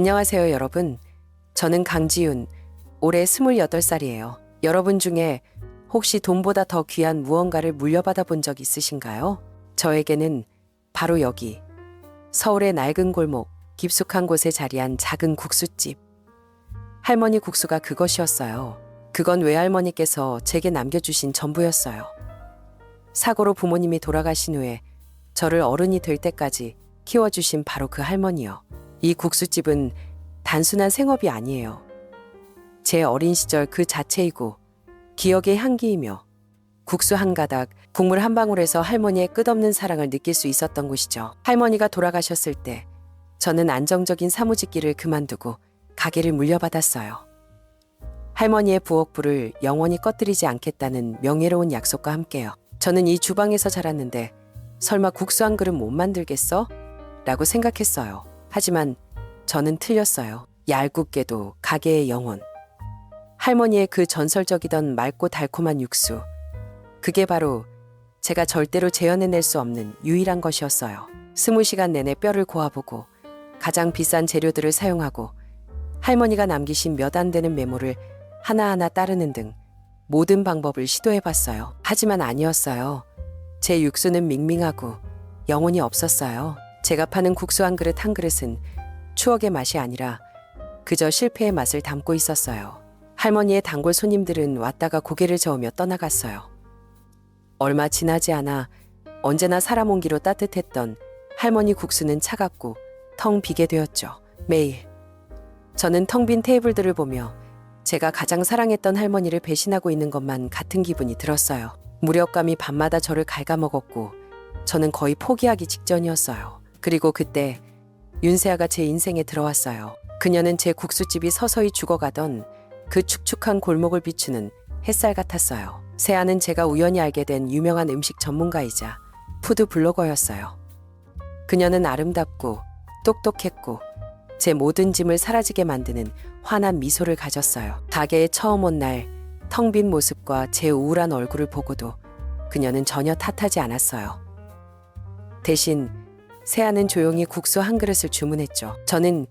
안녕하세요, 여러분. 저는 강지윤, 올해 28살이에요. 여러분 중에 혹시 돈보다 더 귀한 무언가를 물려받아 본 적 있으신가요? 저에게는 바로 여기, 서울의 낡은 골목, 깊숙한 곳에 자리한 작은 국수집. 할머니 국수가 그것이었어요. 그건 외할머니께서 제게 남겨주신 전부였어요. 사고로 부모님이 돌아가신 후에 저를 어른이 될 때까지 키워주신 바로 그 할머니요. 이 국수집은 단순한 생업이 아니에요. 제 어린 시절 그 자체이고 기억의 향기이며 국수 한 가닥, 국물 한 방울에서 할머니의 끝없는 사랑을 느낄 수 있었던 곳이죠. 할머니가 돌아가셨을 때 저는 안정적인 사무직기를 그만두고 가게를 물려받았어요. 할머니의 부엌불을 영원히 꺼뜨리지 않겠다는 명예로운 약속과 함께요. 저는 이 주방에서 자랐는데 설마 국수 한 그릇 못 만들겠어? 라고 생각했어요. 하지만 저는 틀렸어요. 얄궂게도 가게의 영혼. 할머니의 그 전설적이던 맑고 달콤한 육수. 그게 바로 제가 절대로 재현해낼 수 없는 유일한 것이었어요. 20시간 내내 뼈를 고아보고 가장 비싼 재료들을 사용하고 할머니가 남기신 몇 안 되는 메모를 하나하나 따르는 등 모든 방법을 시도해봤어요. 하지만 아니었어요. 제 육수는 밍밍하고 영혼이 없었어요. 제가 파는 국수 한 그릇 한 그릇은 추억의 맛이 아니라 그저 실패의 맛을 담고 있었어요. 할머니의 단골 손님들은 왔다가 고개를 저으며 떠나갔어요. 얼마 지나지 않아 언제나 사람 온기로 따뜻했던 할머니 국수는 차갑고 텅 비게 되었죠. 매일 저는 텅 빈 테이블들을 보며 제가 가장 사랑했던 할머니를 배신하고 있는 것만 같은 기분이 들었어요. 무력감이 밤마다 저를 갉아먹었고 저는 거의 포기하기 직전이었어요. 그리고 그때 윤세아가 제 인생에 들어왔어요. 그녀는 제 국수집이 서서히 죽어가던 그 축축한 골목을 비추는 햇살 같았어요. 세아는 제가 우연히 알게 된 유명한 음식 전문가이자 푸드 블로거였어요. 그녀는 아름답고 똑똑했고 제 모든 짐을 사라지게 만드는 환한 미소를 가졌어요. 가게에 처음 온 날 텅 빈 모습과 제 우울한 얼굴을 보고도 그녀는 전혀 탓하지 않았어요. 대신 세아는 조용히 국수 한 그릇을 주문했죠. 저는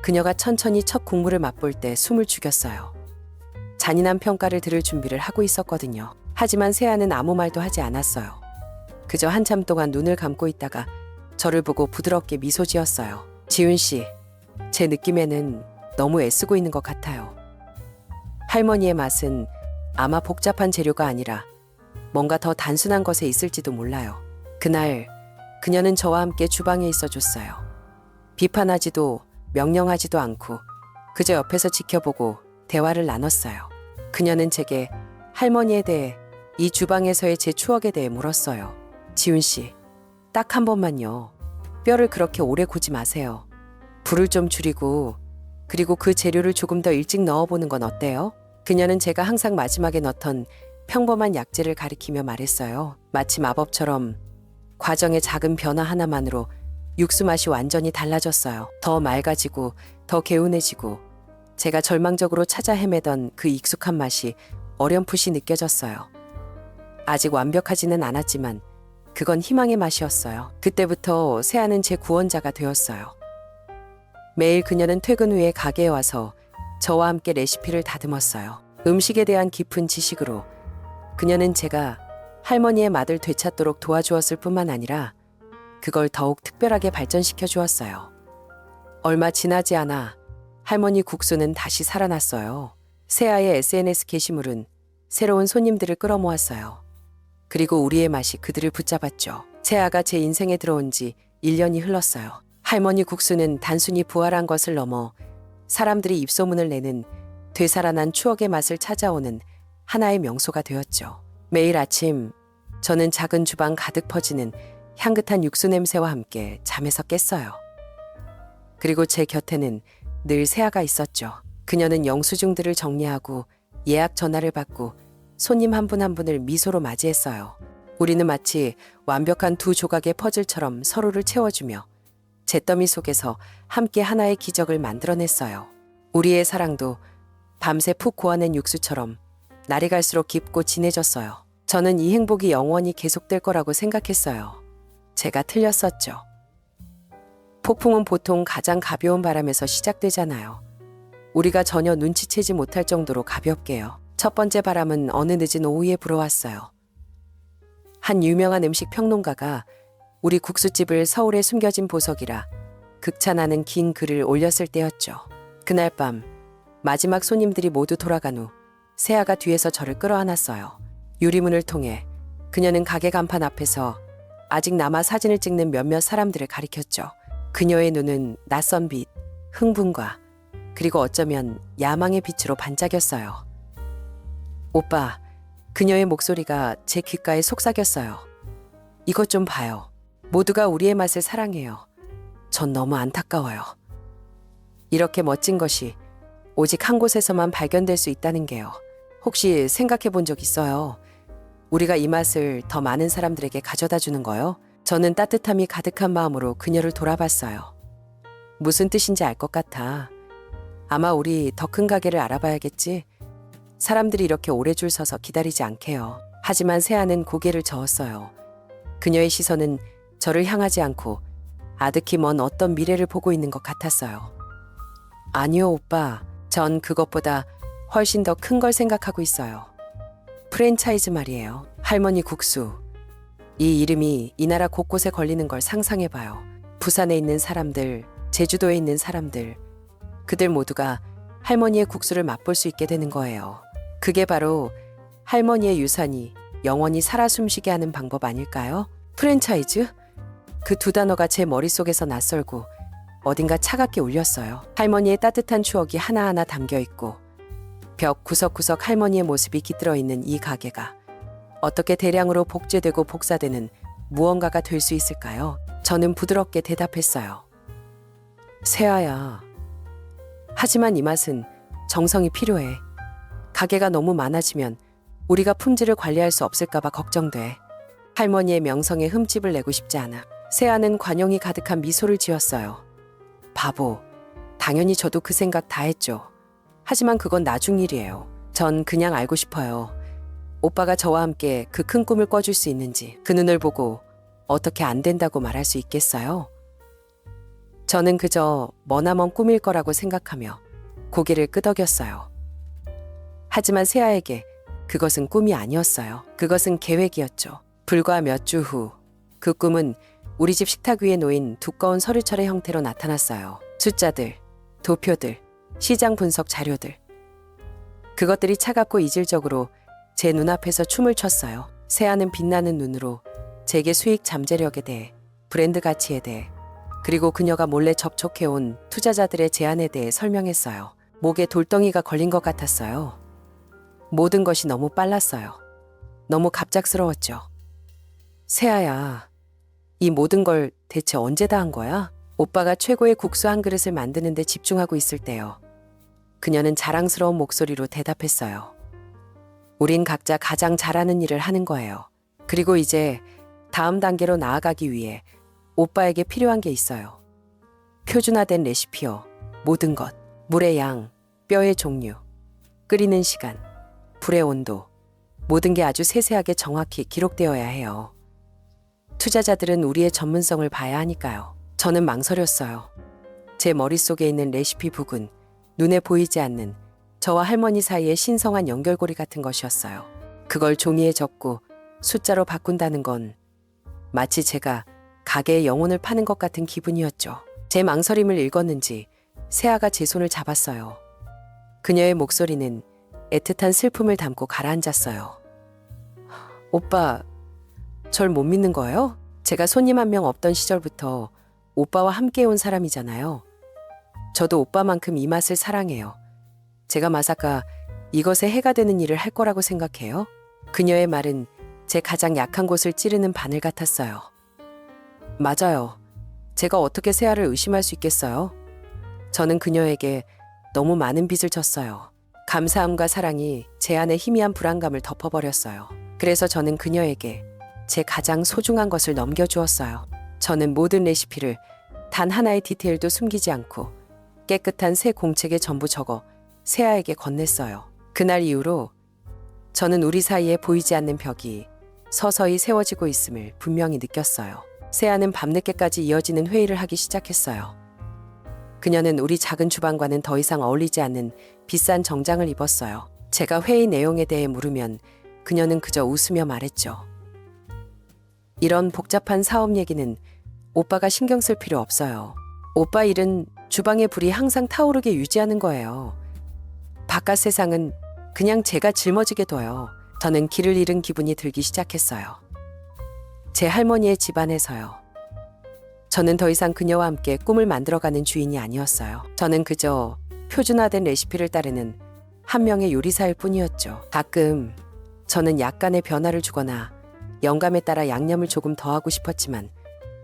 그녀가 천천히 첫 국물을 맛볼 때 숨을 죽였어요. 잔인한 평가를 들을 준비를 하고 있었거든요. 하지만 세아는 아무 말도 하지 않았어요. 그저 한참 동안 눈을 감고 있다가 저를 보고 부드럽게 미소 지었어요. 지윤 씨, 제 느낌에는 너무 애쓰고 있는 것 같아요. 할머니의 맛은 아마 복잡한 재료가 아니라 뭔가 더 단순한 것에 있을지도 몰라요. 그날 그녀는 저와 함께 주방에 있어줬어요. 비판하지도 명령하지도 않고 그저 옆에서 지켜보고 대화를 나눴어요. 그녀는 제게 할머니에 대해, 이 주방에서의 제 추억에 대해 물었어요. 지훈 씨, 딱 한 번만요. 뼈를 그렇게 오래 고지 마세요. 불을 좀 줄이고 그리고 그 재료를 조금 더 일찍 넣어보는 건 어때요? 그녀는 제가 항상 마지막에 넣던 평범한 약재를 가리키며 말했어요. 마치 마법처럼 과정의 작은 변화 하나만으로 육수 맛이 완전히 달라졌어요. 더 맑아지고 더 개운해지고 제가 절망적으로 찾아 헤매던 그 익숙한 맛이 어렴풋이 느껴졌어요. 아직 완벽하지는 않았지만 그건 희망의 맛이었어요. 그때부터 세아는 제 구원자가 되었어요. 매일 그녀는 퇴근 후에 가게에 와서 저와 함께 레시피를 다듬었어요. 음식에 대한 깊은 지식으로 그녀는 제가 할머니의 맛을 되찾도록 도와주었을 뿐만 아니라 그걸 더욱 특별하게 발전시켜 주었어요. 얼마 지나지 않아 할머니 국수는 다시 살아났어요. 세아의 SNS 게시물은 새로운 손님들을 끌어모았어요. 그리고 우리의 맛이 그들을 붙잡았죠. 세아가 제 인생에 들어온 지 1년이 흘렀어요. 할머니 국수는 단순히 부활한 것을 넘어 사람들이 입소문을 내는 되살아난 추억의 맛을 찾아오는 하나의 명소가 되었죠. 매일 아침 저는 작은 주방 가득 퍼지는 향긋한 육수 냄새와 함께 잠에서 깼어요. 그리고 제 곁에는 늘 세아가 있었죠. 그녀는 영수증들을 정리하고 예약 전화를 받고 손님 한 분 한 분을 미소로 맞이했어요. 우리는 마치 완벽한 두 조각의 퍼즐처럼 서로를 채워주며 잿더미 속에서 함께 하나의 기적을 만들어냈어요. 우리의 사랑도 밤새 푹 고아낸 육수처럼 날이 갈수록 깊고 진해졌어요. 저는 이 행복이 영원히 계속될 거라고 생각했어요. 제가 틀렸었죠. 폭풍은 보통 가장 가벼운 바람에서 시작되잖아요. 우리가 전혀 눈치채지 못할 정도로 가볍게요. 첫 번째 바람은 어느 늦은 오후에 불어왔어요. 한 유명한 음식 평론가가 우리 국수집을 서울에 숨겨진 보석이라 극찬하는 긴 글을 올렸을 때였죠. 그날 밤 마지막 손님들이 모두 돌아간 후 세아가 뒤에서 저를 끌어안았어요. 유리문을 통해 그녀는 가게 간판 앞에서 아직 남아 사진을 찍는 몇몇 사람들을 가리켰죠. 그녀의 눈은 낯선 빛, 흥분과 그리고 어쩌면 야망의 빛으로 반짝였어요. 오빠, 그녀의 목소리가 제 귓가에 속삭였어요. 이것 좀 봐요. 모두가 우리의 맛을 사랑해요. 전 너무 안타까워요. 이렇게 멋진 것이 오직 한 곳에서만 발견될 수 있다는 게요. 혹시 생각해 본 적 있어요? 우리가 이 맛을 더 많은 사람들에게 가져다 주는 거요? 저는 따뜻함이 가득한 마음으로 그녀를 돌아봤어요. 무슨 뜻인지 알 것 같아. 아마 우리 더 큰 가게를 알아봐야겠지. 사람들이 이렇게 오래 줄 서서 기다리지 않게요. 하지만 세아는 고개를 저었어요. 그녀의 시선은 저를 향하지 않고 아득히 먼 어떤 미래를 보고 있는 것 같았어요. 아니요, 오빠. 전 그것보다 훨씬 더 큰 걸 생각하고 있어요. 프랜차이즈 말이에요. 할머니 국수. 이 이름이 이 나라 곳곳에 걸리는 걸 상상해봐요. 부산에 있는 사람들, 제주도에 있는 사람들, 그들 모두가 할머니의 국수를 맛볼 수 있게 되는 거예요. 그게 바로 할머니의 유산이 영원히 살아 숨쉬게 하는 방법 아닐까요? 프랜차이즈? 그 두 단어가 제 머릿속에서 낯설고 어딘가 차갑게 울렸어요. 할머니의 따뜻한 추억이 하나하나 담겨 있고 벽 구석구석 할머니의 모습이 깃들어 있는 이 가게가 어떻게 대량으로 복제되고 복사되는 무언가가 될 수 있을까요? 저는 부드럽게 대답했어요. 세아야. 하지만 이 맛은 정성이 필요해. 가게가 너무 많아지면 우리가 품질을 관리할 수 없을까봐 걱정돼. 할머니의 명성에 흠집을 내고 싶지 않아. 세아는 관용이 가득한 미소를 지었어요. 바보. 당연히 저도 그 생각 다 했죠. 하지만 그건 나중 일이에요. 전 그냥 알고 싶어요. 오빠가 저와 함께 그 큰 꿈을 꿔줄 수 있는지. 그 눈을 보고 어떻게 안 된다고 말할 수 있겠어요? 저는 그저 머나먼 꿈일 거라고 생각하며 고개를 끄덕였어요. 하지만 세아에게 그것은 꿈이 아니었어요. 그것은 계획이었죠. 불과 몇 주 후 그 꿈은 우리 집 식탁 위에 놓인 두꺼운 서류철의 형태로 나타났어요. 숫자들, 도표들, 시장 분석 자료들. 그것들이 차갑고 이질적으로 제 눈앞에서 춤을 췄어요. 세아는 빛나는 눈으로 제게 수익 잠재력에 대해, 브랜드 가치에 대해, 그리고 그녀가 몰래 접촉해온 투자자들의 제안에 대해 설명했어요. 목에 돌덩이가 걸린 것 같았어요. 모든 것이 너무 빨랐어요. 너무 갑작스러웠죠. 세아야, 이 모든 걸 대체 언제 다 한 거야? 오빠가 최고의 국수 한 그릇을 만드는 데 집중하고 있을 때요. 그녀는 자랑스러운 목소리로 대답했어요. 우린 각자 가장 잘하는 일을 하는 거예요. 그리고 이제 다음 단계로 나아가기 위해 오빠에게 필요한 게 있어요. 표준화된 레시피요. 모든 것. 물의 양, 뼈의 종류, 끓이는 시간, 불의 온도. 모든 게 아주 세세하게 정확히 기록되어야 해요. 투자자들은 우리의 전문성을 봐야 하니까요. 저는 망설였어요. 제 머릿속에 있는 레시피 북은 눈에 보이지 않는 저와 할머니 사이의 신성한 연결고리 같은 것이었어요. 그걸 종이에 적고 숫자로 바꾼다는 건 마치 제가 가게의 영혼을 파는 것 같은 기분이었죠. 제 망설임을 읽었는지 세아가 제 손을 잡았어요. 그녀의 목소리는 애틋한 슬픔을 담고 가라앉았어요. 오빠, 절 못 믿는 거예요? 제가 손님 한 명 없던 시절부터 오빠와 함께 온 사람이잖아요. 저도 오빠만큼 이 맛을 사랑해요. 제가 마사카 이것에 해가 되는 일을 할 거라고 생각해요? 그녀의 말은 제 가장 약한 곳을 찌르는 바늘 같았어요. 맞아요. 제가 어떻게 세아를 의심할 수 있겠어요? 저는 그녀에게 너무 많은 빚을 졌어요. 감사함과 사랑이 제 안에 희미한 불안감을 덮어버렸어요. 그래서 저는 그녀에게 제 가장 소중한 것을 넘겨주었어요. 저는 모든 레시피를 단 하나의 디테일도 숨기지 않고 깨끗한 새 공책에 전부 적어 세아에게 건넸어요. 그날 이후로 저는 우리 사이에 보이지 않는 벽이 서서히 세워지고 있음을 분명히 느꼈어요. 세아는 밤늦게까지 이어지는 회의를 하기 시작했어요. 그녀는 우리 작은 주방과는 더 이상 어울리지 않는 비싼 정장을 입었어요. 제가 회의 내용에 대해 물으면 그녀는 그저 웃으며 말했죠. 이런 복잡한 사업 얘기는 오빠가 신경 쓸 필요 없어요. 오빠 일은 주방의 불이 항상 타오르게 유지하는 거예요. 바깥 세상은 그냥 제가 짊어지게 둬요. 저는 길을 잃은 기분이 들기 시작했어요. 제 할머니의 집안에서요. 저는 더 이상 그녀와 함께 꿈을 만들어가는 주인이 아니었어요. 저는 그저 표준화된 레시피를 따르는 한 명의 요리사일 뿐이었죠. 가끔 저는 약간의 변화를 주거나 영감에 따라 양념을 조금 더하고 싶었지만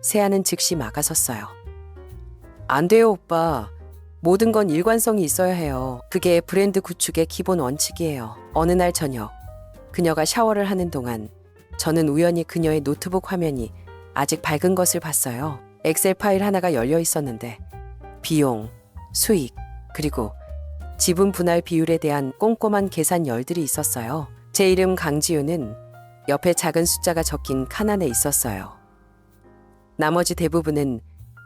세아는 즉시 막아섰어요. 안 돼요, 오빠. 모든 건 일관성이 있어야 해요. 그게 브랜드 구축의 기본 원칙이에요. 어느 날 저녁, 그녀가 샤워를 하는 동안 저는 우연히 그녀의 노트북 화면이 아직 밝은 것을 봤어요. 엑셀 파일 하나가 열려 있었는데 비용, 수익, 그리고 지분 분할 비율에 대한 꼼꼼한 계산 열들이 있었어요. 제 이름 강지우는 옆에 작은 숫자가 적힌 칸 안에 있었어요. 나머지 대부분은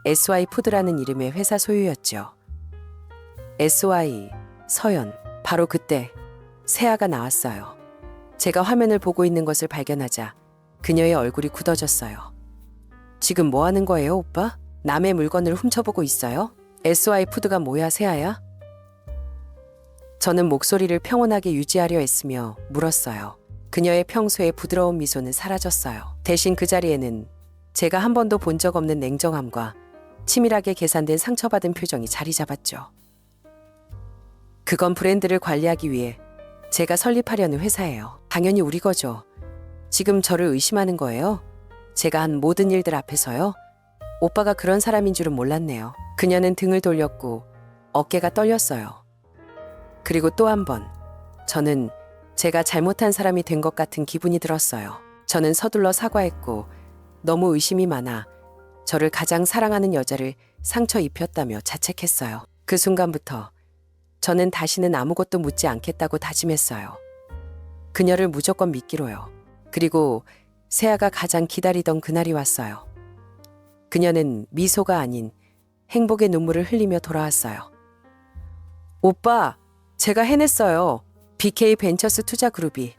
SY 푸드라는 이름의 회사 소유였죠. SY, 서연. 바로 그때 세아가 나왔어요. 제가 화면을 보고 있는 것을 발견하자 그녀의 얼굴이 굳어졌어요. 지금 뭐 하는 거예요, 오빠? 남의 물건을 훔쳐보고 있어요? SY 푸드가 뭐야, 세아야? 저는 목소리를 평온하게 유지하려 했으며 물었어요. 그녀의 평소의 부드러운 미소는 사라졌어요. 대신 그 자리에는 제가 한 번도 본 적 없는 냉정함과 치밀하게 계산된 상처받은 표정이 자리 잡았죠. 그건 브랜드를 관리하기 위해 제가 설립하려는 회사예요. 당연히 우리 거죠. 지금 저를 의심하는 거예요? 제가 한 모든 일들 앞에서요? 오빠가 그런 사람인 줄은 몰랐네요. 그녀는 등을 돌렸고 어깨가 떨렸어요. 그리고 또 한 번 저는 제가 잘못한 사람이 된 것 같은 기분이 들었어요. 저는 서둘러 사과했고 너무 의심이 많아 저를 가장 사랑하는 여자를 상처 입혔다며 자책했어요. 그 순간부터 저는 다시는 아무것도 묻지 않겠다고 다짐했어요. 그녀를 무조건 믿기로요. 그리고 세아가 가장 기다리던 그날이 왔어요. 그녀는 미소가 아닌 행복의 눈물을 흘리며 돌아왔어요. 오빠, 제가 해냈어요. BK 벤처스 투자 그룹이.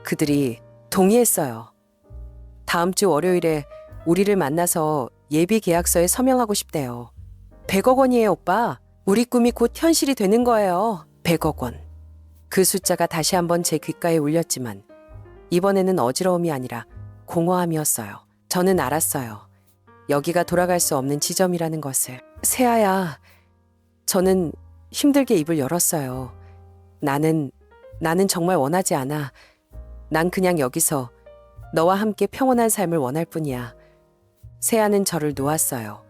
그들이 동의했어요. 다음 주 월요일에 우리를 만나서 예비 계약서에 서명하고 싶대요. 100억 원이에요, 오빠. 우리 꿈이 곧 현실이 되는 거예요. 100억 원. 그 숫자가 다시 한번 제 귓가에 울렸지만 이번에는 어지러움이 아니라 공허함이었어요. 저는 알았어요. 여기가 돌아갈 수 없는 지점이라는 것을. 세아야, 저는 힘들게 입을 열었어요. 나는 정말 원하지 않아. 난 그냥 여기서 너와 함께 평온한 삶을 원할 뿐이야. 세아는 저를 놓았어요.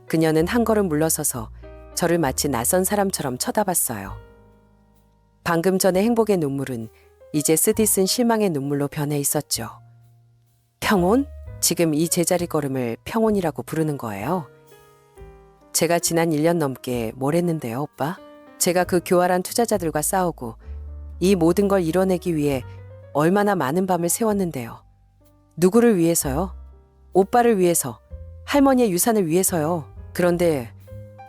그녀는 한 걸음 물러서서 저를 마치 낯선 사람처럼 쳐다봤어요. 방금 전의 행복의 눈물은 이제 쓰디쓴 실망의 눈물로 변해 있었죠. 평온? 지금 이 제자리 걸음을 평온이라고 부르는 거예요? 제가 지난 1년 넘게 뭘 했는데요, 오빠? 제가 그 교활한 투자자들과 싸우고 이 모든 걸 이뤄내기 위해 얼마나 많은 밤을 새웠는데요. 누구를 위해서요? 오빠를 위해서, 할머니의 유산을 위해서요. 그런데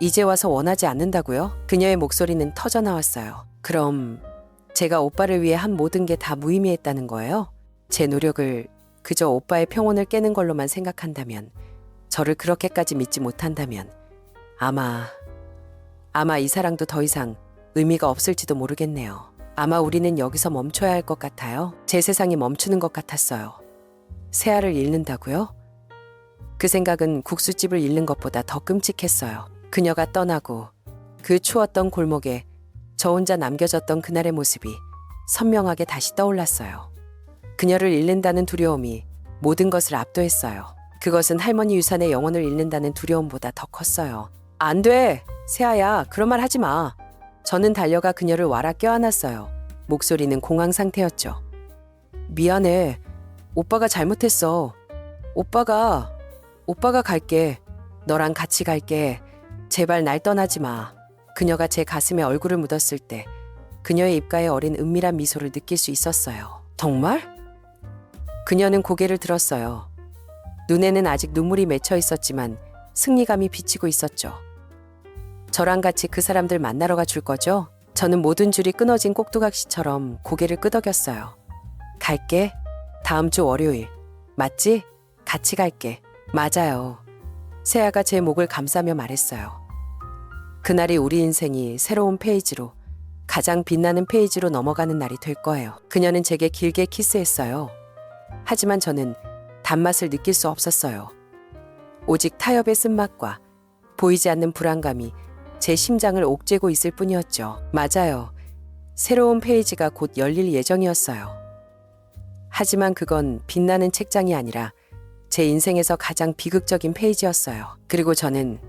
이제 와서 원하지 않는다고요? 그녀의 목소리는 터져 나왔어요. 그럼 제가 오빠를 위해 한 모든 게 다 무의미했다는 거예요? 제 노력을 그저 오빠의 평온을 깨는 걸로만 생각한다면, 저를 그렇게까지 믿지 못한다면 아마 이 사랑도 더 이상 의미가 없을지도 모르겠네요. 아마 우리는 여기서 멈춰야 할 것 같아요. 제 세상이 멈추는 것 같았어요. 세아를 잃는다고요? 그 생각은 국수집을 잃는 것보다 더 끔찍했어요. 그녀가 떠나고 그 추웠던 골목에 저 혼자 남겨졌던 그날의 모습이 선명하게 다시 떠올랐어요. 그녀를 잃는다는 두려움이 모든 것을 압도했어요. 그것은 할머니 유산의 영혼을 잃는다는 두려움보다 더 컸어요. 안 돼! 세아야, 그런 말 하지 마. 저는 달려가 그녀를 와라 껴안았어요. 목소리는 공황 상태였죠. 미안해. 오빠가 잘못했어. 오빠가 갈게. 너랑 같이 갈게. 제발 날 떠나지 마. 그녀가 제 가슴에 얼굴을 묻었을 때 그녀의 입가에 어린 은밀한 미소를 느낄 수 있었어요. 정말? 그녀는 고개를 들었어요. 눈에는 아직 눈물이 맺혀 있었지만 승리감이 비치고 있었죠. 저랑 같이 그 사람들 만나러 가 줄 거죠? 저는 모든 줄이 끊어진 꼭두각시처럼 고개를 끄덕였어요. 갈게. 다음 주 월요일. 맞지? 같이 갈게. 맞아요. 세아가 제 목을 감싸며 말했어요. 그날이 우리 인생이 새로운 페이지로, 가장 빛나는 페이지로 넘어가는 날이 될 거예요. 그녀는 제게 길게 키스했어요. 하지만 저는 단맛을 느낄 수 없었어요. 오직 타협의 쓴맛과 보이지 않는 불안감이 제 심장을 옥죄고 있을 뿐이었죠. 맞아요. 새로운 페이지가 곧 열릴 예정이었어요. 하지만 그건 빛나는 책장이 아니라 제 인생에서 가장 비극적인 페이지였어요. 그리고 저는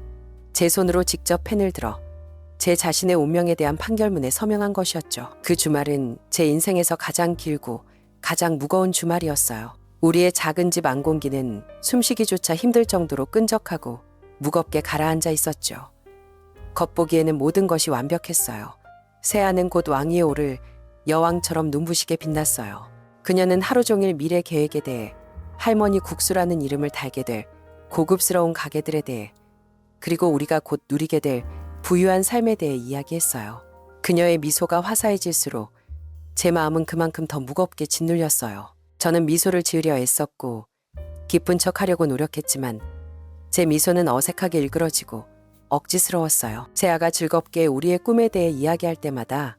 제 손으로 직접 펜을 들어 제 자신의 운명에 대한 판결문에 서명한 것이었죠. 그 주말은 제 인생에서 가장 길고 가장 무거운 주말이었어요. 우리의 작은 집 안공기는 숨쉬기조차 힘들 정도로 끈적하고 무겁게 가라앉아 있었죠. 겉보기에는 모든 것이 완벽했어요. 세아는 곧 왕위에 오를 여왕처럼 눈부시게 빛났어요. 그녀는 하루 종일 미래 계획에 대해, 할머니 국수라는 이름을 달게 될 고급스러운 가게들에 대해, 그리고 우리가 곧 누리게 될 부유한 삶에 대해 이야기했어요. 그녀의 미소가 화사해질수록 제 마음은 그만큼 더 무겁게 짓눌렸어요. 저는 미소를 지으려 애썼고 기쁜 척 하려고 노력했지만 제 미소는 어색하게 일그러지고 억지스러웠어요. 세아가 즐겁게 우리의 꿈에 대해 이야기할 때마다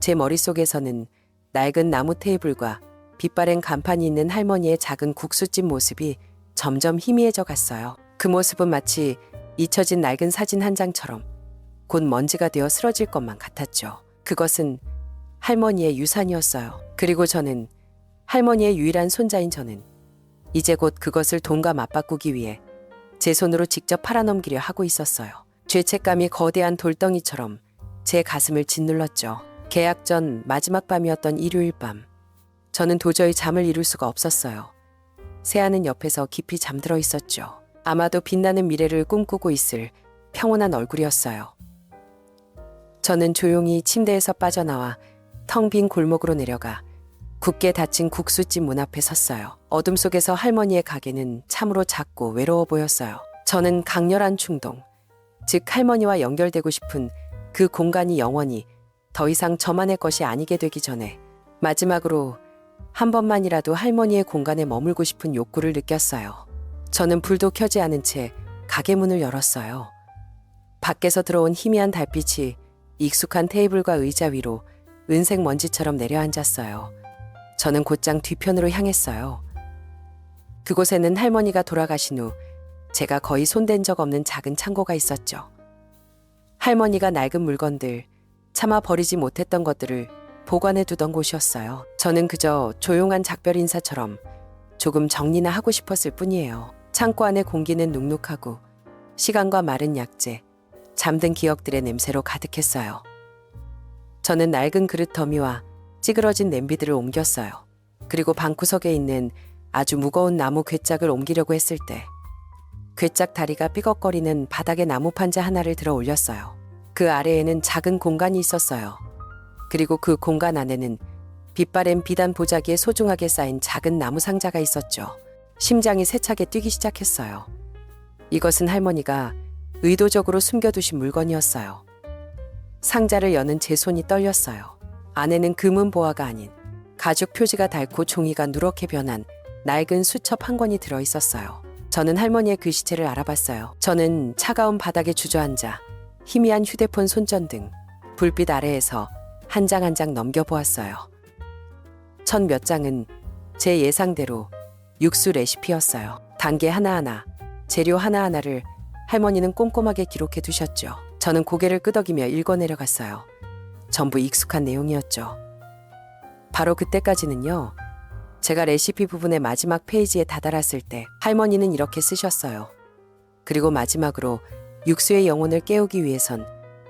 제 머릿속에서는 낡은 나무 테이블과 빛바랜 간판이 있는 할머니의 작은 국수집 모습이 점점 희미해져 갔어요. 그 모습은 마치 잊혀진 낡은 사진 한 장처럼 곧 먼지가 되어 쓰러질 것만 같았죠. 그것은 할머니의 유산이었어요. 그리고 저는, 할머니의 유일한 손자인 저는 이제 곧 그것을 돈과 맞바꾸기 위해 제 손으로 직접 팔아넘기려 하고 있었어요. 죄책감이 거대한 돌덩이처럼 제 가슴을 짓눌렀죠. 계약 전 마지막 밤이었던 일요일 밤. 저는 도저히 잠을 이룰 수가 없었어요. 세아는 옆에서 깊이 잠들어 있었죠. 아마도 빛나는 미래를 꿈꾸고 있을 평온한 얼굴이었어요. 저는 조용히 침대에서 빠져나와 텅 빈 골목으로 내려가 굳게 닫힌 국수집 문 앞에 섰어요. 어둠 속에서 할머니의 가게는 참으로 작고 외로워 보였어요. 저는 강렬한 충동, 즉 할머니와 연결되고 싶은 그 공간이 영원히 더 이상 저만의 것이 아니게 되기 전에 마지막으로 한 번만이라도 할머니의 공간에 머물고 싶은 욕구를 느꼈어요. 저는 불도 켜지 않은 채 가게 문을 열었어요. 밖에서 들어온 희미한 달빛이 익숙한 테이블과 의자 위로 은색 먼지처럼 내려앉았어요. 저는 곧장 뒤편으로 향했어요. 그곳에는 할머니가 돌아가신 후 제가 거의 손댄 적 없는 작은 창고가 있었죠. 할머니가 낡은 물건들, 차마 버리지 못했던 것들을 보관해 두던 곳이었어요. 저는 그저 조용한 작별 인사처럼 조금 정리나 하고 싶었을 뿐이에요. 창고 안의 공기는 눅눅하고 시간과 마른 약재, 잠든 기억들의 냄새로 가득했어요. 저는 낡은 그릇 더미와 찌그러진 냄비들을 옮겼어요. 그리고 방구석에 있는 아주 무거운 나무 괴짝을 옮기려고 했을 때 괴짝 다리가 삐걱거리는 바닥에 나무 판자 하나를 들어 올렸어요. 그 아래에는 작은 공간이 있었어요. 그리고 그 공간 안에는 빛바랜 비단 보자기에 소중하게 쌓인 작은 나무 상자가 있었죠. 심장이 세차게 뛰기 시작했어요. 이것은 할머니가 의도적으로 숨겨두신 물건이었어요. 상자를 여는 제 손이 떨렸어요. 안에는 금은 보화가 아닌 가죽 표지가 닳고 종이가 누렇게 변한 낡은 수첩 한 권이 들어있었어요. 저는 할머니의 글씨체를 알아봤어요. 저는 차가운 바닥에 주저앉아 희미한 휴대폰 손전등, 불빛 아래에서 한 장 한 장 넘겨보았어요. 첫 몇 장은 제 예상대로 육수 레시피였어요. 단계 하나하나, 재료 하나하나를 할머니는 꼼꼼하게 기록해 두셨죠. 저는 고개를 끄덕이며 읽어내려갔어요. 전부 익숙한 내용이었죠. 바로 그때까지는요. 제가 레시피 부분의 마지막 페이지에 다다랐을 때 할머니는 이렇게 쓰셨어요. 그리고 마지막으로 육수의 영혼을 깨우기 위해선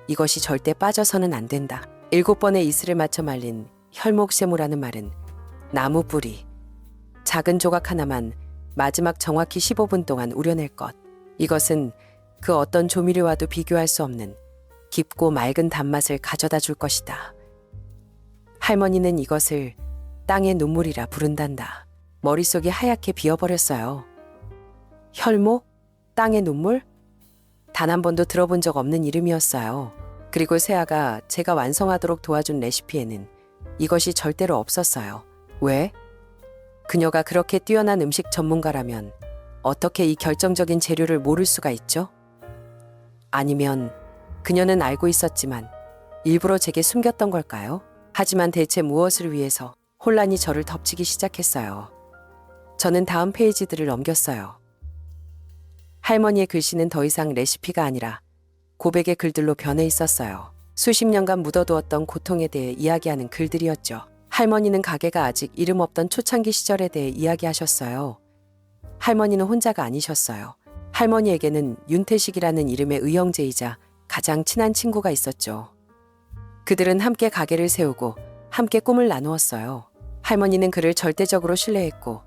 이것이 절대 빠져서는 안 된다. 7번의 이슬을 맞춰 말린 혈목세무라는 말은 나무 뿌리, 작은 조각 하나만 마지막 정확히 15분 동안 우려낼 것. 이것은 그 어떤 조미료와도 비교할 수 없는 깊고 맑은 단맛을 가져다 줄 것이다. 할머니는 이것을 땅의 눈물이라 부른단다. 머릿속이 하얗게 비어버렸어요. 혈목? 땅의 눈물? 단 한 번도 들어본 적 없는 이름이었어요. 그리고 세아가 제가 완성하도록 도와준 레시피에는 이것이 절대로 없었어요. 왜? 그녀가 그렇게 뛰어난 음식 전문가라면 어떻게 이 결정적인 재료를 모를 수가 있죠? 아니면 그녀는 알고 있었지만 일부러 제게 숨겼던 걸까요? 하지만 대체 무엇을 위해서 혼란이 저를 덮치기 시작했어요. 저는 다음 페이지들을 넘겼어요. 할머니의 글씨는 더 이상 레시피가 아니라 고백의 글들로 변해 있었어요. 수십 년간 묻어두었던 고통에 대해 이야기하는 글들이었죠. 할머니는 가게가 아직 이름 없던 초창기 시절에 대해 이야기하셨어요. 할머니는 혼자가 아니셨어요. 할머니에게는 윤태식이라는 이름의 의형제이자 가장 친한 친구가 있었죠. 그들은 함께 가게를 세우고 함께 꿈을 나누었어요. 할머니는 그를 절대적으로 신뢰했고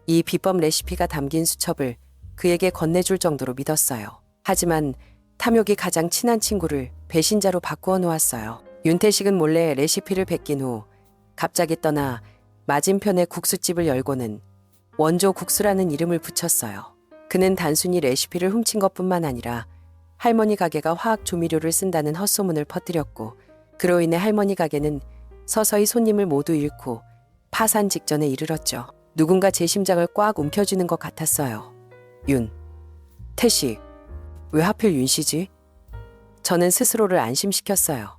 이 비법 레시피가 담긴 수첩을 그에게 건네줄 정도로 믿었어요. 하지만 탐욕이 가장 친한 친구를 배신자로 바꾸어 놓았어요. 윤태식은 몰래 레시피를 베낀 후 갑자기 떠나 맞은편의 국수집을 열고는 원조 국수라는 이름을 붙였어요. 그는 단순히 레시피를 훔친 것뿐만 아니라 할머니 가게가 화학 조미료를 쓴다는 헛소문을 퍼뜨렸고 그로 인해 할머니 가게는 서서히 손님을 모두 잃고 파산 직전에 이르렀죠. 누군가 제 심장을 꽉 움켜쥐는 것 같았어요. 태식, 왜 하필 윤씨지? 저는 스스로를 안심시켰어요.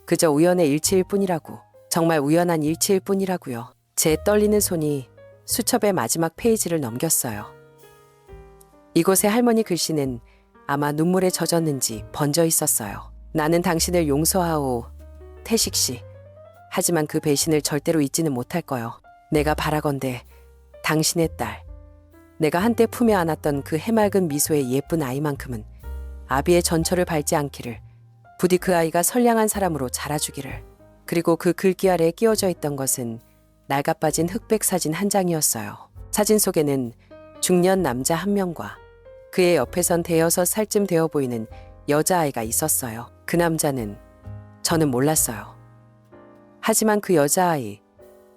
그저 우연의 일치일 뿐이라고. 정말 우연한 일치일 뿐이라고요. 제 떨리는 손이 수첩의 마지막 페이지를 넘겼어요. 이곳에 할머니 글씨는 아마 눈물에 젖었는지 번져 있었어요. 나는 당신을 용서하오, 태식 씨. 하지만 그 배신을 절대로 잊지는 못할 거요. 내가 바라건대 당신의 딸, 내가 한때 품에 안았던 그 해맑은 미소의 예쁜 아이만큼은 아비의 전철을 밟지 않기를, 부디 그 아이가 선량한 사람으로 자라주기를. 그리고 그 글귀 아래에 끼워져 있던 것은 낡아빠진 흑백 사진 한 장이었어요. 사진 속에는 중년 남자 한 명과 그의 옆에선 대여섯 살쯤 되어 보이는 여자아이가 있었어요. 그 남자는 저는 몰랐어요. 하지만 그 여자아이,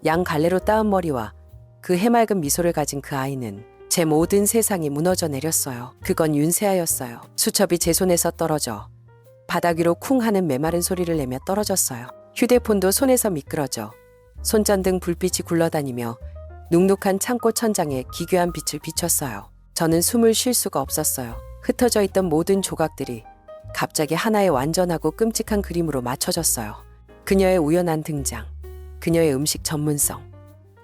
양 갈래로 따은 머리와 그 해맑은 미소를 가진 그 아이는 제 모든 세상이 무너져 내렸어요. 그건 윤세아였어요. 수첩이 제 손에서 떨어져 바닥 위로 쿵 하는 메마른 소리를 내며 떨어졌어요. 휴대폰도 손에서 미끄러져 손전등 불빛이 굴러다니며 눅눅한 창고 천장에 기괴한 빛을 비췄어요. 저는 숨을 쉴 수가 없었어요. 흩어져 있던 모든 조각들이 갑자기 하나의 완전하고 끔찍한 그림으로 맞춰졌어요. 그녀의 우연한 등장, 그녀의 음식 전문성,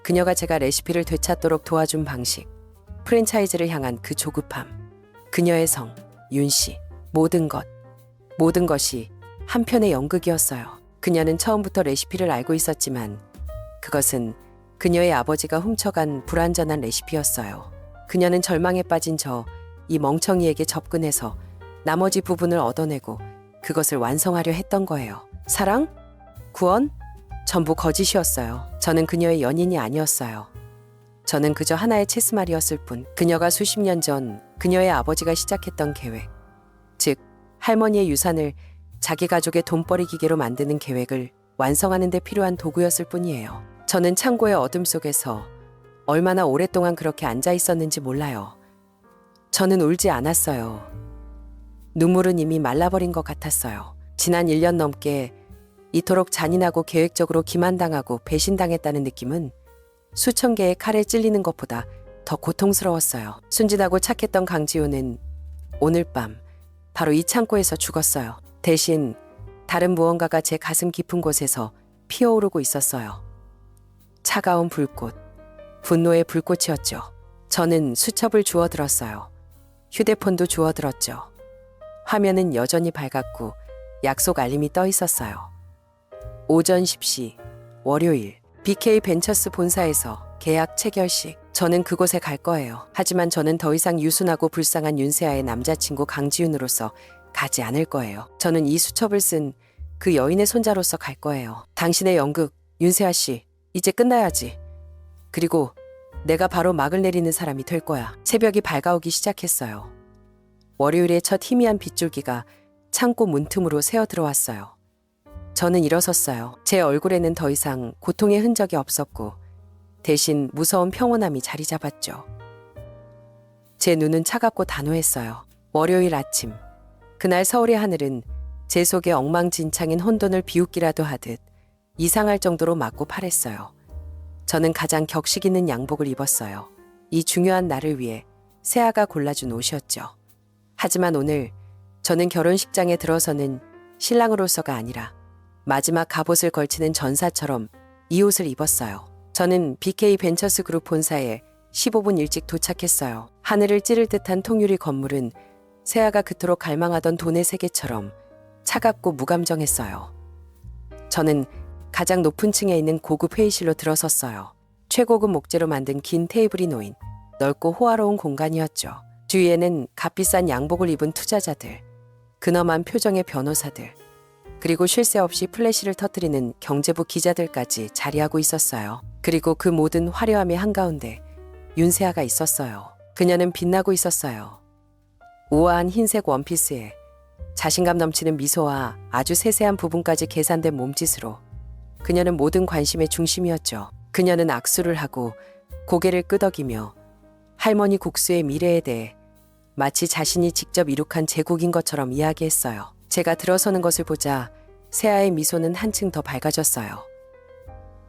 그녀가 제가 레시피를 되찾도록 도와준 방식, 프랜차이즈를 향한 그 조급함, 그녀의 성, 윤씨, 모든 것이 한편의 연극이었어요. 그녀는 처음부터 레시피를 알고 있었지만 그것은 그녀의 아버지가 훔쳐간 불완전한 레시피였어요. 그녀는 절망에 빠진 이 멍청이에게 접근해서 나머지 부분을 얻어내고 그것을 완성하려 했던 거예요. 사랑? 구원? 전부 거짓이었어요. 저는 그녀의 연인이 아니었어요. 저는 그저 하나의 체스말이었을 뿐. 그녀가 수십 년 전 그녀의 아버지가 시작했던 계획, 즉 할머니의 유산을 자기 가족의 돈벌이 기계로 만드는 계획을 완성하는 데 필요한 도구였을 뿐이에요. 저는 창고의 어둠 속에서 얼마나 오랫동안 그렇게 앉아 있었는지 몰라요. 저는 울지 않았어요. 눈물은 이미 말라버린 것 같았어요. 지난 1년 넘게 이토록 잔인하고 계획적으로 기만당하고 배신당했다는 느낌은 수천 개의 칼에 찔리는 것보다 더 고통스러웠어요. 순진하고 착했던 강지호는 오늘 밤 바로 이 창고에서 죽었어요. 대신 다른 무언가가 제 가슴 깊은 곳에서 피어오르고 있었어요. 차가운 불꽃, 분노의 불꽃이었죠. 저는 수첩을 주워들었어요. 휴대폰도 주워들었죠. 화면은 여전히 밝았고 약속 알림이 떠 있었어요. 오전 10시 월요일 BK 벤처스 본사에서 계약 체결식. 저는 그곳에 갈 거예요. 하지만 저는 더 이상 유순하고 불쌍한 윤세아의 남자친구 강지윤으로서 가지 않을 거예요. 저는 이 수첩을 쓴 그 여인의 손자로서 갈 거예요. 당신의 연극, 윤세아 씨, 이제 끝나야지. 그리고 내가 바로 막을 내리는 사람이 될 거야. 새벽이 밝아오기 시작했어요. 월요일의 첫 희미한 빗줄기가 창고 문틈으로 새어 들어왔어요. 저는 일어섰어요. 제 얼굴에는 더 이상 고통의 흔적이 없었고 대신 무서운 평온함이 자리 잡았죠. 제 눈은 차갑고 단호했어요. 월요일 아침. 그날 서울의 하늘은 제 속에 엉망진창인 혼돈을 비웃기라도 하듯 이상할 정도로 맑고 파랬어요. 저는 가장 격식 있는 양복을 입었어요. 이 중요한 날을 위해 세아가 골라준 옷이었죠. 하지만 오늘 저는 결혼식장에 들어서는 신랑으로서가 아니라 마지막 갑옷을 걸치는 전사처럼 이 옷을 입었어요. 저는 BK 벤처스 그룹 본사에 15분 일찍 도착했어요. 하늘을 찌를 듯한 통유리 건물은 세아가 그토록 갈망하던 돈의 세계처럼 차갑고 무감정했어요. 저는 가장 높은 층에 있는 고급 회의실로 들어섰어요. 최고급 목재로 만든 긴 테이블이 놓인 넓고 호화로운 공간이었죠. 주위에는 값비싼 양복을 입은 투자자들, 근엄한 표정의 변호사들, 그리고 쉴 새 없이 플래시를 터뜨리는 경제부 기자들까지 자리하고 있었어요. 그리고 그 모든 화려함의 한가운데 윤세아가 있었어요. 그녀는 빛나고 있었어요. 우아한 흰색 원피스에 자신감 넘치는 미소와 아주 세세한 부분까지 계산된 몸짓으로 그녀는 모든 관심의 중심이었죠. 그녀는 악수를 하고 고개를 끄덕이며 할머니 국수의 미래에 대해 마치 자신이 직접 이룩한 제국인 것처럼 이야기했어요. 제가 들어서는 것을 보자 세아의 미소는 한층 더 밝아졌어요.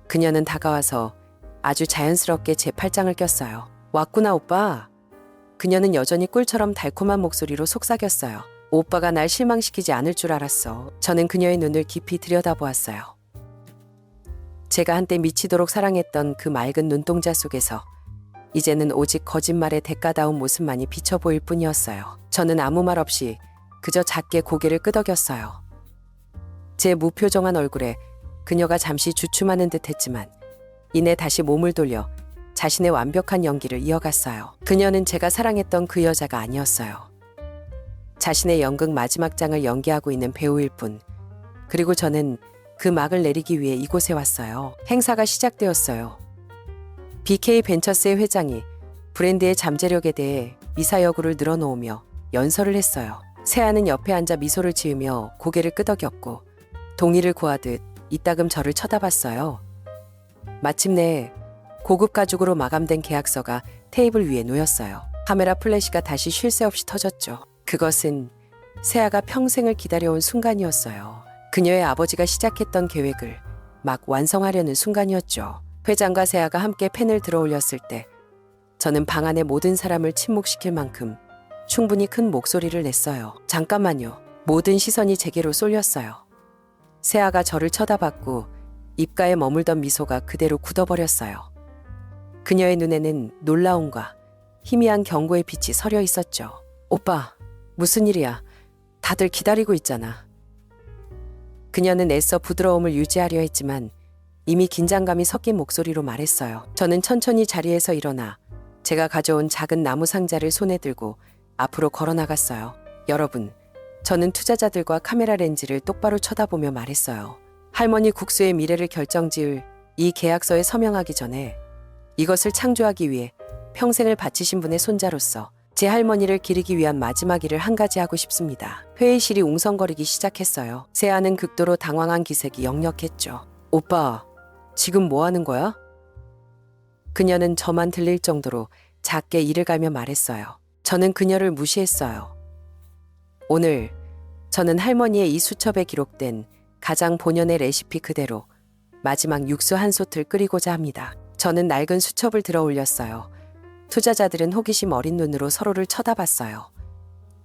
그녀는 다가와서 아주 자연스럽게 제 팔짱을 꼈어요. 왔구나 오빠. 그녀는 여전히 꿀처럼 달콤한 목소리로 속삭였어요. 오빠가 날 실망시키지 않을 줄 알았어. 저는 그녀의 눈을 깊이 들여다보았어요. 제가 한때 미치도록 사랑했던 그 맑은 눈동자 속에서 이제는 오직 거짓말의 대가다운 모습만이 비쳐 보일 뿐이었어요. 저는 아무 말 없이 그저 작게 고개를 끄덕였어요. 제 무표정한 얼굴에 그녀가 잠시 주춤하는 듯 했지만 이내 다시 몸을 돌려 자신의 완벽한 연기를 이어갔어요. 그녀는 제가 사랑했던 그 여자가 아니었어요. 자신의 연극 마지막 장을 연기하고 있는 배우일 뿐. 그리고 저는 그 막을 내리기 위해 이곳에 왔어요. 행사가 시작되었어요. BK 벤처스의 회장이 브랜드의 잠재력에 대해 미사여구를 늘어놓으며 연설을 했어요. 세아는 옆에 앉아 미소를 지으며 고개를 끄덕였고 동의를 구하듯 이따금 저를 쳐다봤어요. 마침내 고급 가죽으로 마감된 계약서가 테이블 위에 놓였어요. 카메라 플래시가 다시 쉴 새 없이 터졌죠. 그것은 세아가 평생을 기다려온 순간이었어요. 그녀의 아버지가 시작했던 계획을 막 완성하려는 순간이었죠. 회장과 세아가 함께 펜을 들어 올렸을 때 저는 방 안의 모든 사람을 침묵시킬 만큼 충분히 큰 목소리를 냈어요. 잠깐만요. 모든 시선이 제게로 쏠렸어요. 세아가 저를 쳐다봤고 입가에 머물던 미소가 그대로 굳어버렸어요. 그녀의 눈에는 놀라움과 희미한 경고의 빛이 서려 있었죠. 오빠, 무슨 일이야? 다들 기다리고 있잖아. 그녀는 애써 부드러움을 유지하려 했지만 이미 긴장감이 섞인 목소리로 말했어요. 저는 천천히 자리에서 일어나 제가 가져온 작은 나무 상자를 손에 들고 앞으로 걸어 나갔어요. 여러분, 저는 투자자들과 카메라 렌즈를 똑바로 쳐다보며 말했어요. 할머니 국수의 미래를 결정지을 이 계약서에 서명하기 전에 이것을 창조하기 위해 평생을 바치신 분의 손자로서 제 할머니를 기리기 위한 마지막 일을 한 가지 하고 싶습니다. 회의실이 웅성거리기 시작했어요. 세아는 극도로 당황한 기색이 역력했죠. 오빠, 지금 뭐 하는 거야? 그녀는 저만 들릴 정도로 작게 이를 갈며 말했어요. 저는 그녀를 무시했어요. 오늘 저는 할머니의 이 수첩에 기록된 가장 본연의 레시피 그대로 마지막 육수 한 솥을 끓이고자 합니다. 저는 낡은 수첩을 들어 올렸어요. 투자자들은 호기심 어린 눈으로 서로를 쳐다봤어요.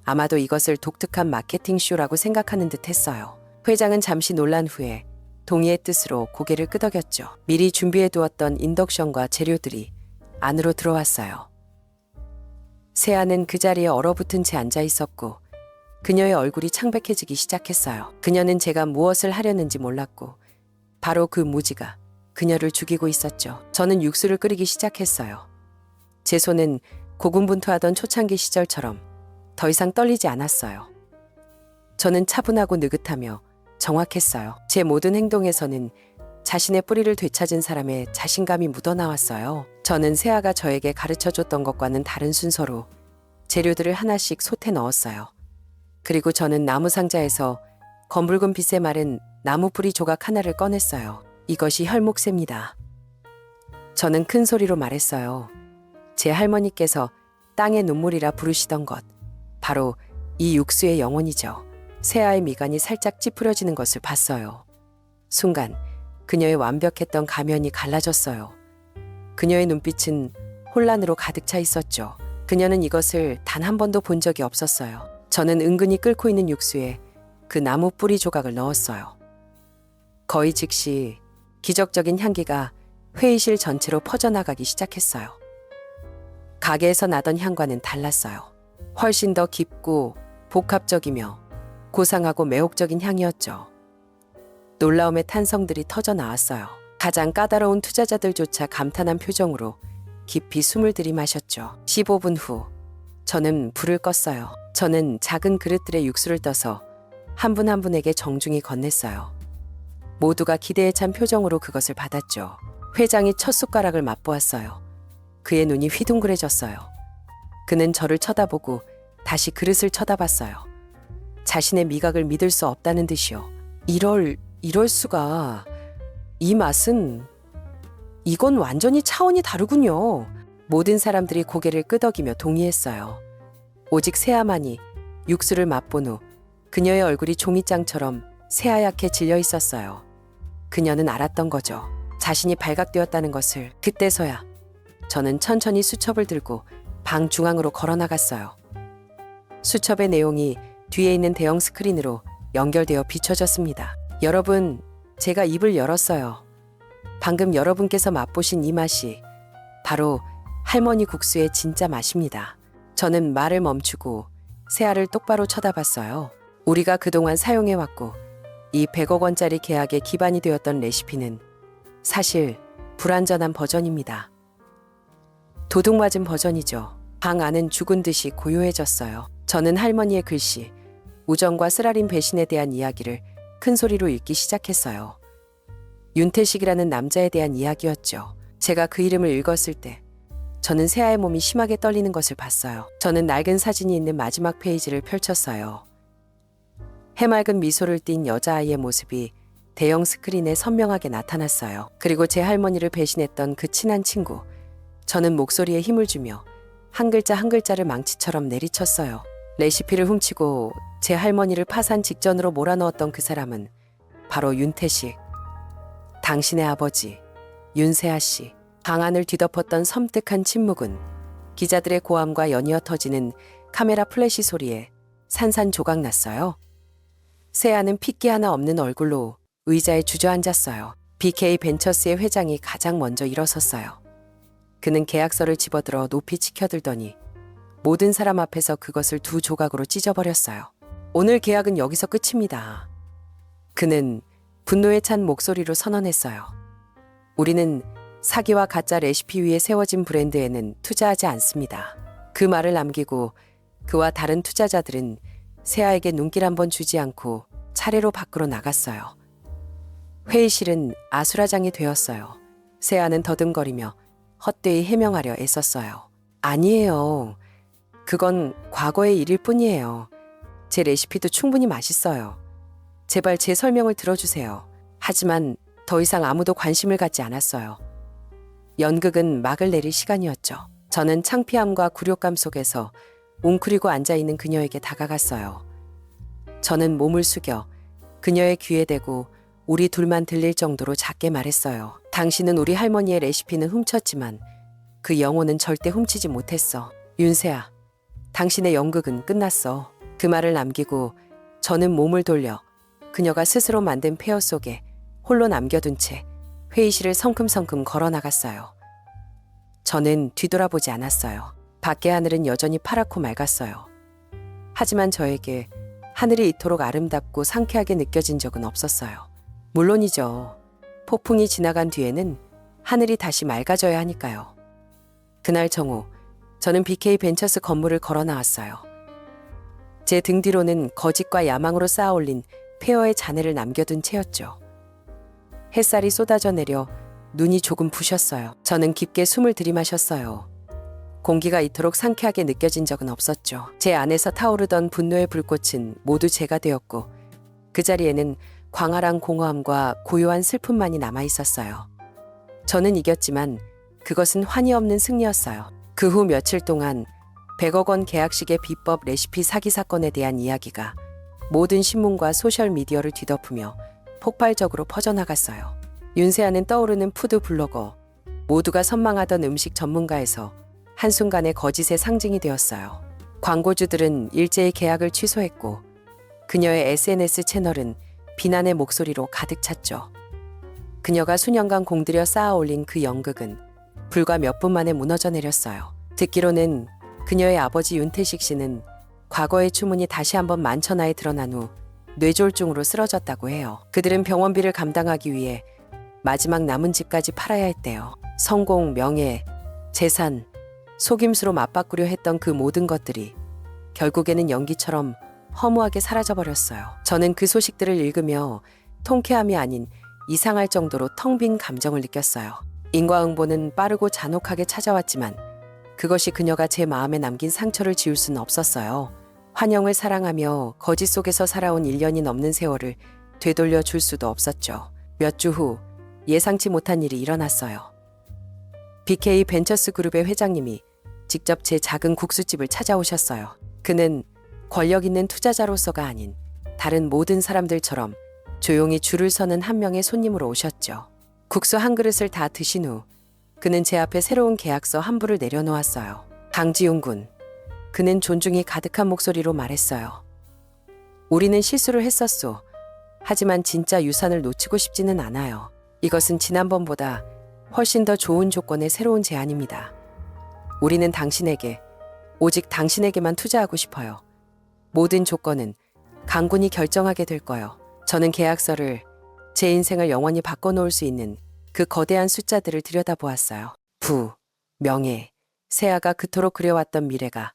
아마도 이것을 독특한 마케팅 쇼라고 생각하는 듯 했어요. 회장은 잠시 놀란 후에 동의의 뜻으로 고개를 끄덕였죠. 미리 준비해 두었던 인덕션과 재료들이 안으로 들어왔어요. 세아는 그 자리에 얼어붙은 채 앉아 있었고 그녀의 얼굴이 창백해지기 시작했어요. 그녀는 제가 무엇을 하려는지 몰랐고 바로 그 무지가 그녀를 죽이고 있었죠. 저는 육수를 끓이기 시작했어요. 제 손은 고군분투하던 초창기 시절처럼 더 이상 떨리지 않았어요. 저는 차분하고 느긋하며 정확했어요. 제 모든 행동에서는 자신의 뿌리를 되찾은 사람의 자신감이 묻어나왔어요. 저는 세아가 저에게 가르쳐줬던 것과는 다른 순서로 재료들을 하나씩 솥에 넣었어요. 그리고 저는 나무 상자에서 검붉은 빛에 마른 나무 뿌리 조각 하나를 꺼냈어요. 이것이 혈목새입니다. 저는 큰 소리로 말했어요. 제 할머니께서 땅의 눈물이라 부르시던 것. 바로 이 육수의 영혼이죠. 새아의 미간이 살짝 찌푸려지는 것을 봤어요. 순간 그녀의 완벽했던 가면이 갈라졌어요. 그녀의 눈빛은 혼란으로 가득 차 있었죠. 그녀는 이것을 단 한 번도 본 적이 없었어요. 저는 은근히 끓고 있는 육수에 그 나무 뿌리 조각을 넣었어요. 거의 즉시 기적적인 향기가 회의실 전체로 퍼져나가기 시작했어요. 가게에서 나던 향과는 달랐어요. 훨씬 더 깊고 복합적이며 고상하고 매혹적인 향이었죠. 놀라움의 탄성들이 터져 나왔어요. 가장 까다로운 투자자들조차 감탄한 표정으로 깊이 숨을 들이마셨죠. 15분 후 저는 불을 껐어요. 저는 작은 그릇들에 육수를 떠서 한 분 한 분에게 정중히 건넸어요. 모두가 기대에 찬 표정으로 그것을 받았죠. 회장이 첫 숟가락을 맛보았어요. 그의 눈이 휘둥그레졌어요. 그는 저를 쳐다보고 다시 그릇을 쳐다봤어요. 자신의 미각을 믿을 수 없다는 듯이요. 이럴 수가. 이 맛은, 이건 완전히 차원이 다르군요. 모든 사람들이 고개를 끄덕이며 동의했어요. 오직 세아만이 육수를 맛본 후 그녀의 얼굴이 종이장처럼 새하얗게 질려 있었어요. 그녀는 알았던 거죠. 자신이 발각되었다는 것을. 그때서야 저는 천천히 수첩을 들고 방 중앙으로 걸어 나갔어요. 수첩의 내용이 뒤에 있는 대형 스크린으로 연결되어 비춰졌습니다. 여러분, 제가 입을 열었어요. 방금 여러분께서 맛보신 이 맛이 바로 할머니 국수의 진짜 맛입니다. 저는 말을 멈추고 새아를 똑바로 쳐다봤어요. 우리가 그동안 사용해왔고 이 100억 원짜리 계약의 기반이 되었던 레시피는 사실 불완전한 버전입니다. 도둑맞은 버전이죠. 방 안은 죽은 듯이 고요해졌어요. 저는 할머니의 글씨, 우정과 쓰라린 배신에 대한 이야기를 큰 소리로 읽기 시작했어요. 윤태식이라는 남자에 대한 이야기였죠. 제가 그 이름을 읽었을 때 저는 새아의 몸이 심하게 떨리는 것을 봤어요. 저는 낡은 사진이 있는 마지막 페이지를 펼쳤어요. 해맑은 미소를 띤 여자아이의 모습이 대형 스크린에 선명하게 나타났어요. 그리고 제 할머니를 배신했던 그 친한 친구. 저는 목소리에 힘을 주며 한 글자 한 글자를 망치처럼 내리쳤어요. 레시피를 훔치고 제 할머니를 파산 직전으로 몰아넣었던 그 사람은 바로 윤태식. 당신의 아버지 윤세아 씨. 방 안을 뒤덮었던 섬뜩한 침묵은 기자들의 고함과 연이어 터지는 카메라 플래시 소리에 산산조각났어요. 세아는 핏기 하나 없는 얼굴로 의자에 주저앉았어요. BK 벤처스의 회장이 가장 먼저 일어섰어요. 그는 계약서를 집어들어 높이 치켜들더니 모든 사람 앞에서 그것을 두 조각으로 찢어버렸어요. 오늘 계약은 여기서 끝입니다. 그는 분노에 찬 목소리로 선언했어요. 우리는 사기와 가짜 레시피 위에 세워진 브랜드에는 투자하지 않습니다. 그 말을 남기고 그와 다른 투자자들은 세아에게 눈길 한번 주지 않고 차례로 밖으로 나갔어요. 회의실은 아수라장이 되었어요. 세아는 더듬거리며 헛되이 해명하려 애썼어요. 아니에요. 그건 과거의 일일 뿐이에요. 제 레시피도 충분히 맛있어요. 제발 제 설명을 들어주세요. 하지만 더 이상 아무도 관심을 갖지 않았어요. 연극은 막을 내릴 시간이었죠. 저는 창피함과 굴욕감 속에서 웅크리고 앉아있는 그녀에게 다가갔어요. 저는 몸을 숙여 그녀의 귀에 대고 우리 둘만 들릴 정도로 작게 말했어요. 당신은 우리 할머니의 레시피는 훔쳤지만 그 영혼은 절대 훔치지 못했어. 윤세아, 당신의 연극은 끝났어. 그 말을 남기고 저는 몸을 돌려 그녀가 스스로 만든 폐허 속에 홀로 남겨둔 채 회의실을 성큼성큼 걸어 나갔어요. 저는 뒤돌아보지 않았어요. 밖의 하늘은 여전히 파랗고 맑았어요. 하지만 저에게 하늘이 이토록 아름답고 상쾌하게 느껴진 적은 없었어요. 물론이죠. 폭풍이 지나간 뒤에는 하늘이 다시 맑아져야 하니까요. 그날 정오, 저는 BK 벤처스 건물을 걸어 나왔어요. 제 등 뒤로는 거짓과 야망으로 쌓아올린 폐허의 잔해를 남겨둔 채였죠. 햇살이 쏟아져 내려 눈이 조금 부셨어요. 저는 깊게 숨을 들이마셨어요. 공기가 이토록 상쾌하게 느껴진 적은 없었죠. 제 안에서 타오르던 분노의 불꽃은 모두 제가 되었고 그 자리에는 광활한 공허함과 고요한 슬픔만이 남아 있었어요. 저는 이겼지만 그것은 환희 없는 승리였어요. 그 후 며칠 동안 100억 원 계약식의 비법 레시피 사기 사건에 대한 이야기가 모든 신문과 소셜미디어를 뒤덮으며 폭발적으로 퍼져나갔어요. 윤세아는 떠오르는 푸드 블로거, 모두가 선망하던 음식 전문가에서 한순간에 거짓의 상징이 되었어요. 광고주들은 일제히 계약을 취소했고 그녀의 SNS 채널은 비난의 목소리로 가득 찼죠. 그녀가 수년간 공들여 쌓아 올린 그 연극은 불과 몇 분 만에 무너져 내렸어요. 듣기로는 그녀의 아버지 윤태식 씨는 과거의 추문이 다시 한번 만천하에 드러난 후 뇌졸중으로 쓰러졌다고 해요. 그들은 병원비를 감당하기 위해 마지막 남은 집까지 팔아야 했대요. 성공, 명예, 재산, 속임수로 맞바꾸려 했던 그 모든 것들이 결국에는 연기처럼 허무하게 사라져버렸어요. 저는 그 소식들을 읽으며 통쾌함이 아닌 이상할 정도로 텅 빈 감정을 느꼈어요. 인과응보는 빠르고 잔혹하게 찾아왔지만 그것이 그녀가 제 마음에 남긴 상처를 지울 수는 없었어요. 환영을 사랑하며 거짓 속에서 살아온 1년이 넘는 세월을 되돌려 줄 수도 없었죠. 몇 주 후 예상치 못한 일이 일어났어요. BK 벤처스 그룹의 회장님이 직접 제 작은 국수집을 찾아오셨어요. 그는 권력 있는 투자자로서가 아닌 다른 모든 사람들처럼 조용히 줄을 서는 한 명의 손님으로 오셨죠. 국수 한 그릇을 다 드신 후 그는 제 앞에 새로운 계약서 한 부를 내려놓았어요. 강지훈 군. 그는 존중이 가득한 목소리로 말했어요. 우리는 실수를 했었소. 하지만 진짜 유산을 놓치고 싶지는 않아요. 이것은 지난번보다 훨씬 더 좋은 조건의 새로운 제안입니다. 우리는 당신에게, 오직 당신에게만 투자하고 싶어요. 모든 조건은 강군이 결정하게 될 거요. 저는 계약서를, 제 인생을 영원히 바꿔놓을 수 있는 그 거대한 숫자들을 들여다보았어요. 부, 명예, 세아가 그토록 그려왔던 미래가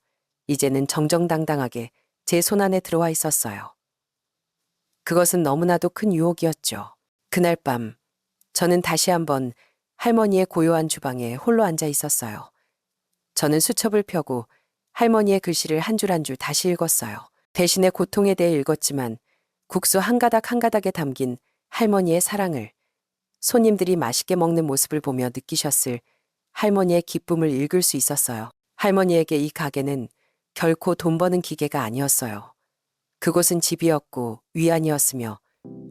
이제는 정정당당하게 제 손안에 들어와 있었어요. 그것은 너무나도 큰 유혹이었죠. 그날 밤 저는 다시 한번 할머니의 고요한 주방에 홀로 앉아 있었어요. 저는 수첩을 펴고 할머니의 글씨를 한 줄 한 줄 다시 읽었어요. 대신에 고통에 대해 읽었지만 국수 한 가닥 한 가닥에 담긴 할머니의 사랑을, 손님들이 맛있게 먹는 모습을 보며 느끼셨을 할머니의 기쁨을 읽을 수 있었어요. 할머니에게 이 가게는 결코 돈 버는 기계가 아니었어요. 그곳은 집이었고 위안이었으며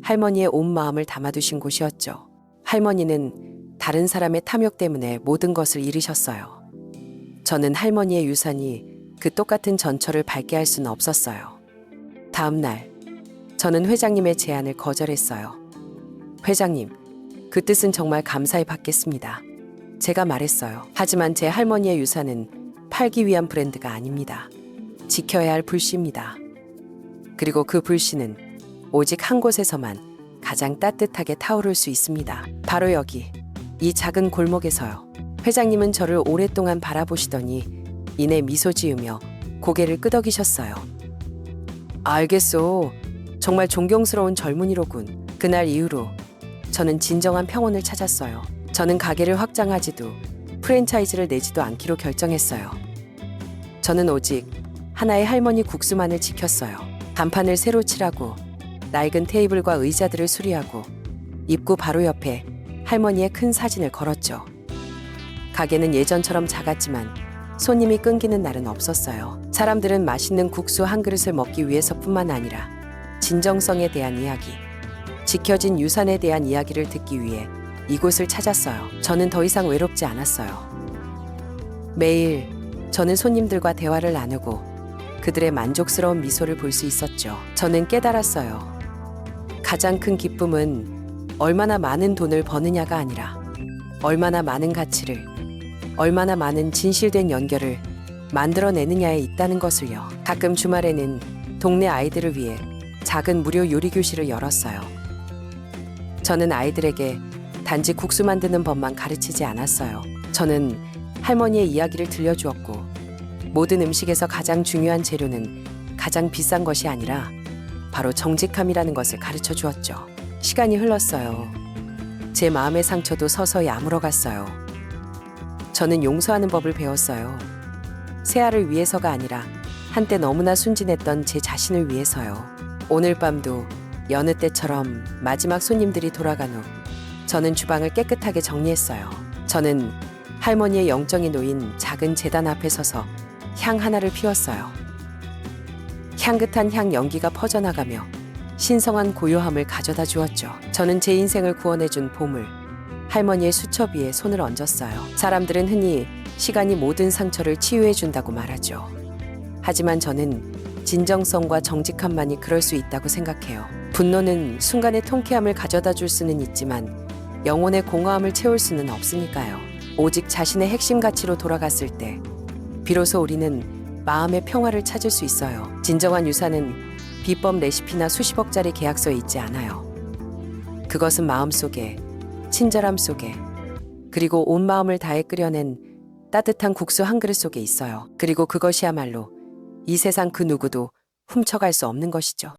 할머니의 온 마음을 담아두신 곳이었죠. 할머니는 다른 사람의 탐욕 때문에 모든 것을 잃으셨어요. 저는 할머니의 유산이 그 똑같은 전철을 밟게 할 수는 없었어요. 다음 날 저는 회장님의 제안을 거절했어요. 회장님, 그 뜻은 정말 감사히 받겠습니다. 제가 말했어요. 하지만 제 할머니의 유산은 팔기 위한 브랜드가 아닙니다. 지켜야 할 불씨입니다. 그리고 그 불씨는 오직 한 곳에서만 가장 따뜻하게 타오를 수 있습니다. 바로 여기, 이 작은 골목에서요. 회장님은 저를 오랫동안 바라보시더니 이내 미소 지으며 고개를 끄덕이셨어요. 알겠소. 정말 존경스러운 젊은이로군. 그날 이후로 저는 진정한 평온을 찾았어요. 저는 가게를 확장하지도 프랜차이즈를 내지도 않기로 결정했어요. 저는 오직 하나의 할머니 국수만을 지켰어요. 간판을 새로 칠하고 낡은 테이블과 의자들을 수리하고 입구 바로 옆에 할머니의 큰 사진을 걸었죠. 가게는 예전처럼 작았지만 손님이 끊기는 날은 없었어요. 사람들은 맛있는 국수 한 그릇을 먹기 위해서뿐만 아니라 진정성에 대한 이야기, 지켜진 유산에 대한 이야기를 듣기 위해 이곳을 찾았어요. 저는 더 이상 외롭지 않았어요. 매일 저는 손님들과 대화를 나누고 그들의 만족스러운 미소를 볼 수 있었죠. 저는 깨달았어요. 가장 큰 기쁨은 얼마나 많은 돈을 버느냐가 아니라 얼마나 많은 가치를, 얼마나 많은 진실된 연결을 만들어내느냐에 있다는 것을요. 가끔 주말에는 동네 아이들을 위해 작은 무료 요리 교실을 열었어요. 저는 아이들에게 단지 국수 만드는 법만 가르치지 않았어요. 저는 할머니의 이야기를 들려주었고 모든 음식에서 가장 중요한 재료는 가장 비싼 것이 아니라 바로 정직함이라는 것을 가르쳐 주었죠. 시간이 흘렀어요. 제 마음의 상처도 서서히 아물어갔어요. 저는 용서하는 법을 배웠어요. 세아를 위해서가 아니라 한때 너무나 순진했던 제 자신을 위해서요. 오늘 밤도 여느 때처럼 마지막 손님들이 돌아간 후 저는 주방을 깨끗하게 정리했어요. 저는 할머니의 영정이 놓인 작은 제단 앞에 서서 향 하나를 피웠어요. 향긋한 향 연기가 퍼져나가며 신성한 고요함을 가져다 주었죠. 저는 제 인생을 구원해준 보물, 할머니의 수첩 위에 손을 얹었어요. 사람들은 흔히 시간이 모든 상처를 치유해준다고 말하죠. 하지만 저는 진정성과 정직함만이 그럴 수 있다고 생각해요. 분노는 순간의 통쾌함을 가져다 줄 수는 있지만 영혼의 공허함을 채울 수는 없으니까요. 오직 자신의 핵심 가치로 돌아갔을 때 비로소 우리는 마음의 평화를 찾을 수 있어요. 진정한 유산은 비법 레시피나 수십억짜리 계약서에 있지 않아요. 그것은 마음속에, 친절함 속에, 그리고 온 마음을 다해 끓여낸 따뜻한 국수 한 그릇 속에 있어요. 그리고 그것이야말로 이 세상 그 누구도 훔쳐갈 수 없는 것이죠.